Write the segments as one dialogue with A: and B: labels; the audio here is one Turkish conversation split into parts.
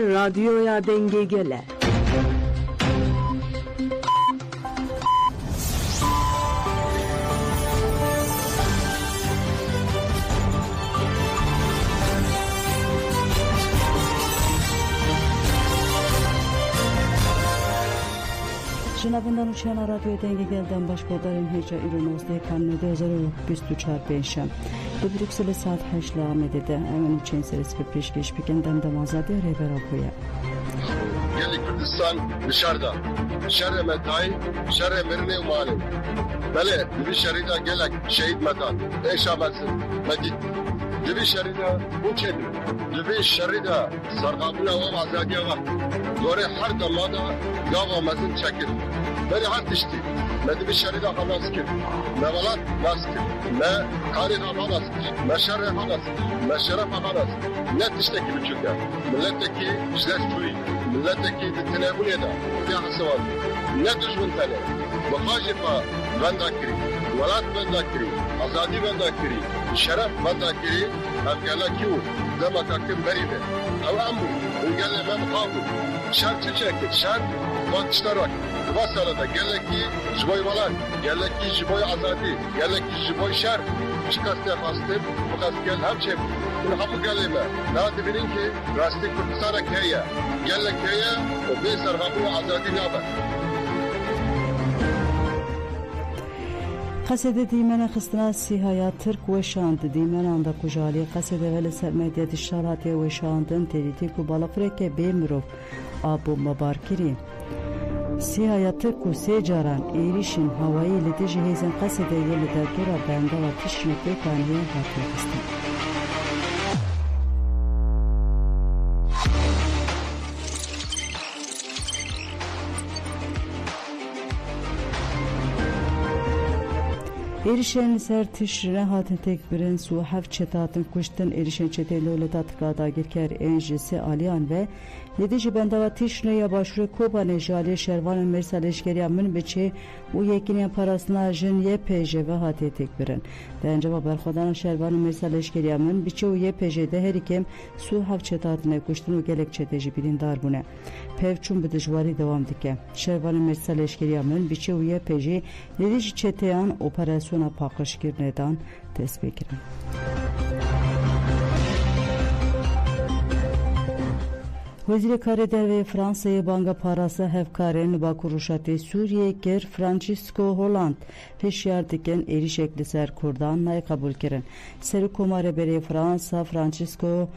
A: radyoya denge gele.
B: Jnabından uçan radyo denge gelden başkodarın heca ironosde kanunu 2024 penşem. Do Brüksel'e saat 8 lamedede emin için serisi peşkeş pikenden damazade reber apoya.
C: Geldi Kürdistan dışarıda. Şerre metay, şerre merine umalim. Bele, bir şerida gelek şehit metan. Eşametsin, medit. Dibi şerida bu çedir. Dibi şerida sargabına ve azadiye var. Doğru her damada yavamazın çekir. Beni her tişti. Ne dibi şerida halas kir. Ne valat nas kir. Ne karin halas kir. Ne şerre halas kir. Ne şeref halas kir. Ne tişteki küçük ya. Milletteki işleştüğü. Milletteki dintenebuliyeda. Bir hası var. Ne düşman tane. Muhacifa vendakiri. Valat vendakiri. Azadi vendakiri. Şeref vendakiri. Evgelakiu. Demek hakkım beribe. Ev amru. Ülgelle mem kavu. Şer çiçektir. Şer bakıştarak. Vasarada geleki jiboy valan. Geleki jiboy azadi. Geleki jiboy şer. Çıkaste fastım. Bu kas gel hem çep. Bunu hamı geleme. Daha dibinin ki rastı Kürdistan'a keye. Gelle keye. O bir sargabı azadi ne haber?
B: قصد دیمن خستنا سیایا ترک و شاند دیمن آن دا کجالی قصد ولی سرمایه دشارات و شاندن تریتی کو بالافره که بیمروف آبو مبارکری سیایا ترک و سیجاران ایریشین هوایی لدیجی هیزن قصد یلی در دورا بنده و تشنه پیکانی هاتی خستن Erişen ser tişrine hatin tekbirin su haf çetatın kuştan erişen çete devletat kada girker enjisi aliyan ve nedici bendava tişrine ya başvuru koba nejali şervanın mersaleşgeriya min biçe u yekinin parasına jin YPJ ve hatin tekbirin. Denceva berxodan şervanın mersaleşgeriya min biçe u YPJ'de her ikem su haf çetatına kuştan u gelek çeteci bilindar bune. Pevçun bidijvari devam dike. Şervanın mersaleşgeriya min biçe u YPJ nedici çeteyan operasyon sona pakışgirneden tespih kirin. Vezir Kareder ve Fransa'ya banka parası hevkaren bakuruşatı Suriye ger Francisco Hollande hişyar diken erişekli ser kurdan nay kabul kirin. Seri komare beri Fransa Francisco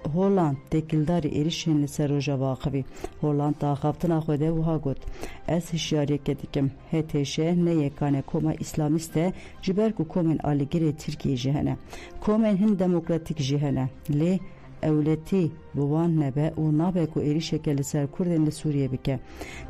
B: Holland dekildari erişenli seroja vakıvi. Holland dağıftın ahvede vuha got. Ez hişyariye kedikim. Heteşe ne yekane koma İslamiste jiberku komen aligire Türkiye jihene. Komen hin demokratik jihene. Le evleti buvan nebe u nabe ku erişekeli ser Kurdenli Suriye bike.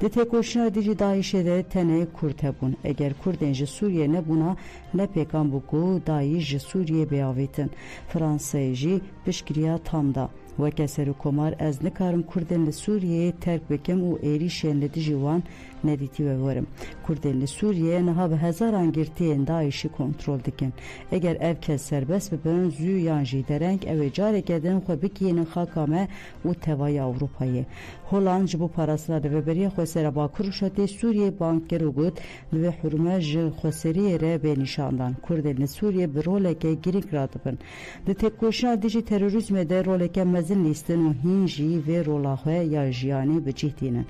B: De tek hoşuna dici daişede tene kurtebun. Eğer Kurdenci Suriye ne buna ne pekan buku daişi Suriye beavetin. Fransayji pişkiriya tamda. Ve keseri komar ez nikarim Kurdenli Suriye'yi terk bekem u erişenli dijivan nediti ve varım. Kurdenli Suriye naha ve hezaran girtiyen daişi kontrol dikin. Eğer ev kes serbest ve ben zü yanji derenk eve carek eden xwe bikiyinin hakame u tevaya Avrupa'yı. Hollandji bu parasları ve beriye xwesera bakuruşatı Suriye banker ugut ve hürmej xweseriye re be nişandan. Kurdenli Suriye bir roleke girik radıbın. De tek koşuna dici terörizme de roleke mezin listen u hinji ve rolahwe ya jiyani bicihtinin.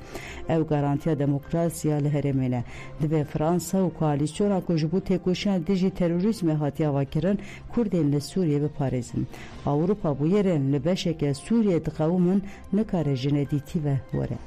B: Ev garantiya demokrasiya leheremine. De Fransa u koalisyona kojubu tek koşuna dici terörizme hatiya vakirin Kurdenli Suriye ve Parizm. Avrupa bu yerin lebeşeke Suriye dıkavumun nekare jenediti ve vore.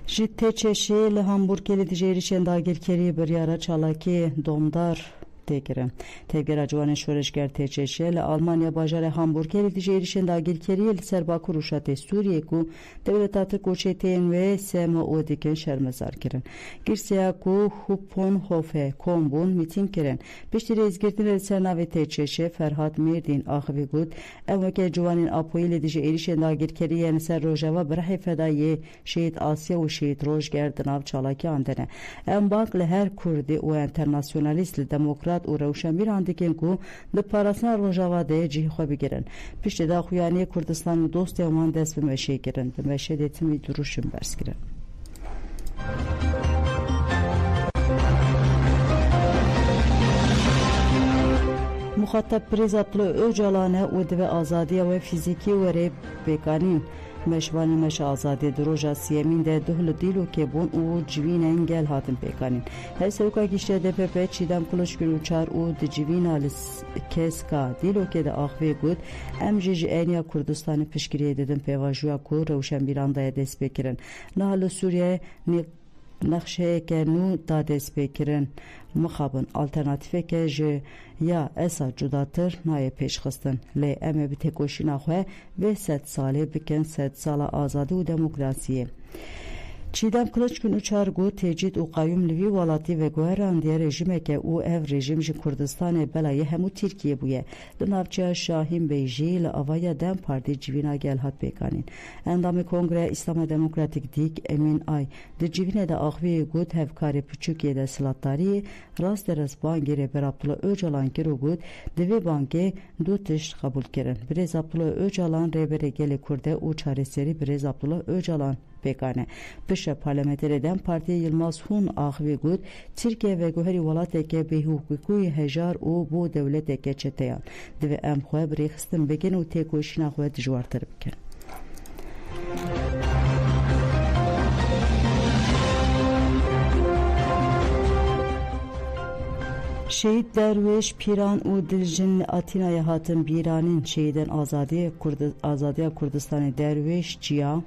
B: Jitte çeşe le Hamburg'li dijerişen dagirkeri bir yara çalaki domdar tekere. Tevgera Cuvanen Şoreşger teçeşel Almanya bajarı Hamburg'li dijerişen dagirkeri serbaku ruşate Suriye ku devletatı koçeteyn ve sema odiken şermezar kirin. Girseya ku hupon hofe kombun miting kirin. Piştiri izgirdiler serna ve teçeşe Ferhat Mirdin ahvi gud evveke Cuvanen apoyli dijerişen dagirkeri yani ser rojava brahi fedaye şehit Asya u şehit Rojger dinav çalaki andene. En bakle her Kurdi u internasyonalistli demokrat demokrat û rewşenbîran dikin ku di parastina Rojava de cihê xwe bigirin. Piştî daxuyaniyê Kurdistan û dostê wan dest bi meşê kirin. Bi meşê de timî duruşin bers kirin. Muxatab Pirêza Öcalane û divê azadiya we fîzîkî werê pêkanîn. Meşvanî meşa azadiyê di roja siyemîn de duh li dîlokê bûn û civînên gel hatin pêkanîn. Hevsevka giştê DPP Çîdem Kılıçkûr Çar û di civîna li Keska dîlokê de axivê got em jî ji eniya Kurdistanê piştgiriyê didin pêvajoya ku rewşenbîran daye dest pê kirin. Niha li Sûriyeyê nexşeyeke nû da dest pê kirin. Mixabin alternatîfeke ji ya esa cudatir nayê pêşxistin. Lê em ê bi têkoşîna xwe vê sed salê bikin sed sala azadî û demokrasiyê. Çîdem Kılıçkûr Çar got têcîd û qayûm li vî welatî veguherandiye rejimeke û ev rejim ji Kurdistanê belayê hemû Tirkiye bûye. Li navçeya Şahîn Bey jî li avaya Dem Partî civîna gel hat pêkanîn. Endamê Kongreya İslam Demokratîk Dîk Emin Ay di civînê de axivî got hevkarê piçûkê de silatdariyê rasteres bangê Rêber Abdullah Öcalan kir û got di vê bangê du tişt qebûl kirin. Birêz Abdullah Öcalan rêberê gelê Kurd e û çareserî Birêz Abdullah Öcalan pêkane. Piştre Parlamenterê Dem Partiyê Yılmaz Hun axivê got Tirkiye veguherî welateke bêhukukî hejar û bû dewleteke çeteyan. Divê em xwe birêxistin bikin û têkoşîna xwe dijwartir bikin. Şehit derviş Pîran û Diljin li Atînayê hatin bîranîn. Şehîdên Azadiya Kurdistanê derviş Ciya,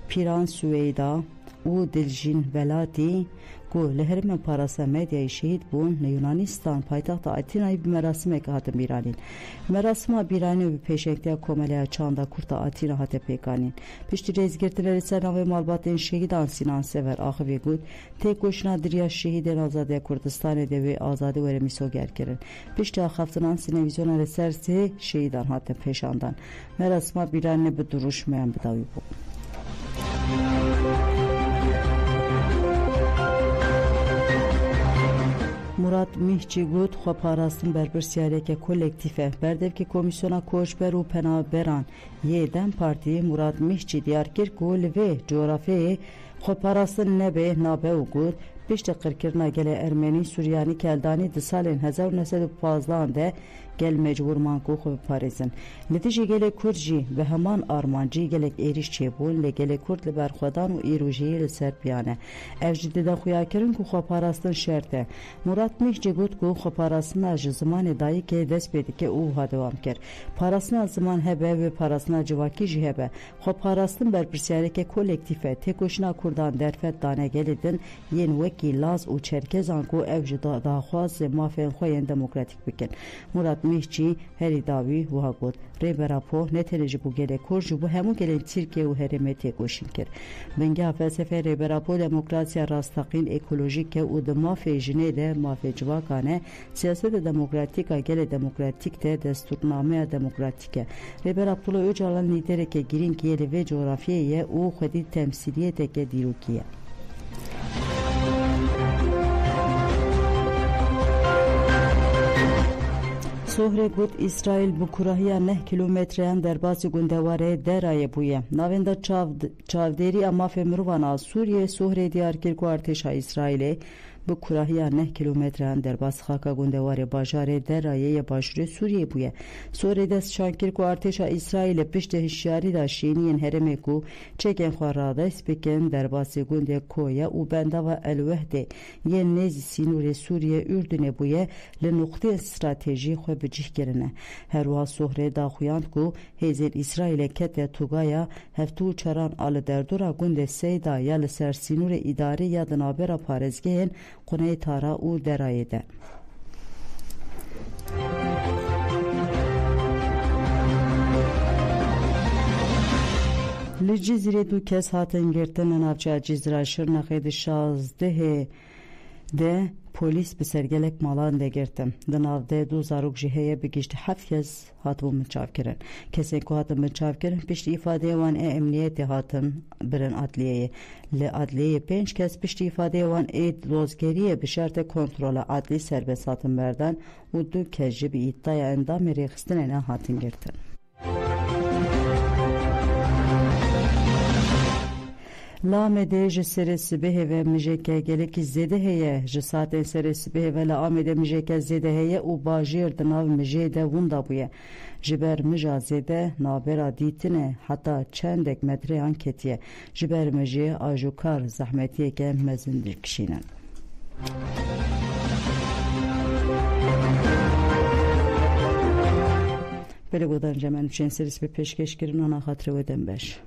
B: Pîran Süweyda û Diljin Velatî ku li herîmên parasta medyayê şehîd bûn li Yunanistan paytexta Atînayê bi merasimekê hatin bîranîn. Merasima bîranî û bi pêşengtiya Komeleya Çanda Kurta Atîna hate pêkanîn. Piştî rêzgirtinê li ser navê malbatên şehîdan Sinan Sever axivê got têkoşîna diriya şehîdên Azadiya Kurdistanê de wê azadî were mîsoger kirin. Piştî axaftinan sînevizyona li ser sê şehîdan hatin pêşandan. Merasima bîranî bi duruşmeyan bidawî bû. Murat Mihçî got xweparastin berpirsiyareke kolektif e. Berdevkî Komîsyona Koçber û Penaberan yê Dem Partiyê Murat Mihçî diyar kir ku li vê coğrafyayê xweparastin nebe nabe û got piştî qirkirina gelê Ermenî Suryanî Keldanî di salên 1915 de gel mecbûr man ku xwe biparêzin. Li dijî gelê Kurd jî bi heman armancî gelek êriş çêbûn lê gelê Kurd li ber xwedan û îrojiyê li ser piyane. Ev jî dide xuyakirin ku xweparastin şert e. Murat Mihçî got ku xweparastina ji zimanê dayîkê dest pê dike û wiha dewam kir. Parastina ziman hebe wê parastina civakî jî hebe. Xweparastin berpirsiyareke kolektif e. Têkoşîna Kurdan derfet dane gelê din yên wekî Laz û Çerkezan ku ev ji daxwaz mafên xwe yên demokratîk bikin. Murat Mihçî herî dawî wiha got rêbera po ne tenê ji bo gelê Kurd ji bo hemû gelên Tirkiye û herêmê têkoşîn kir. Bingeha felsefe rêbera po demokrasiya rastaqîn ekolojîk e û di mafê jinê de mafê civakan e siyaseta demokratîka gelê demokratîk de destûrnameya demokratîk e. Rêber Abdullah Öcalan lîdereke girîng yê li vê coğrafyayê ye û xwedî temsîliyeteke dîrokî ye. Sohrê got İsrail bi kurahiya 9 kilometreyan derbasî gundewarê Derayê bûye. Navenda çavdêriya mafê mirovan a Sûriyê Sohrê diyar kir ku artêşa İsraîlê bi kurahiya 9 kilometreyan derbasî xaka gundewarê bajarê Derayê ya başûrê Sûriyê bûye. Sohrê dest şankir ku artêşa İsraîlê piştî hişyarî da şîniyên herêmê ku çekên xwe radest bikin derbasî gundê Koya û bendava El Wehdê yên nêzî sînorê Sûriye Ürdünê bûye li noxteyên stratejî xwe bi cih kirine. Herwiha Sohrê daxuyand ku hêzên İsraîlê kete tugaya heftû çaran a li derdora gundê Seyda ya li ser sînorê îdarî ya di navbera parêzgehên Quneyê Tara û Derayê de. Li Cizrê du kes hatin girtin li navçeya Cizra Şirnexê di 16 de Polis bi sergelek malan de girtin. Di navde du zarok jî heye bi giştî 7 kes hatibûn minçavkirin. Kesên ku hatin minçavkirin piştî îfadeyê wan ê emniyetê hatin birin adliyeyê. Li adliyeyê 5 kes piştî îfadeyê wan ê dozgeriyê bi şertê kontrola adlî serbest hatin berdan û 2 kes jî bi îddiaya endamê rêxistinê ne hatin girtin. Lamede ji serê sibehê ve mijeke gelekî zêde heye ji satên serê sibehê ve li Amedê mijeke zêde heye û bajêr di nav mijê de wenda bûye. Ji ber mija zêde navbera dîtinê heta çendek metreyan ketiye. Ji ber mijê ajûkar zehmetiyeke mezin dikişînin. Belê godan cemen üçên serî sibê pêşkêşkirin ana xatirê we dembeş.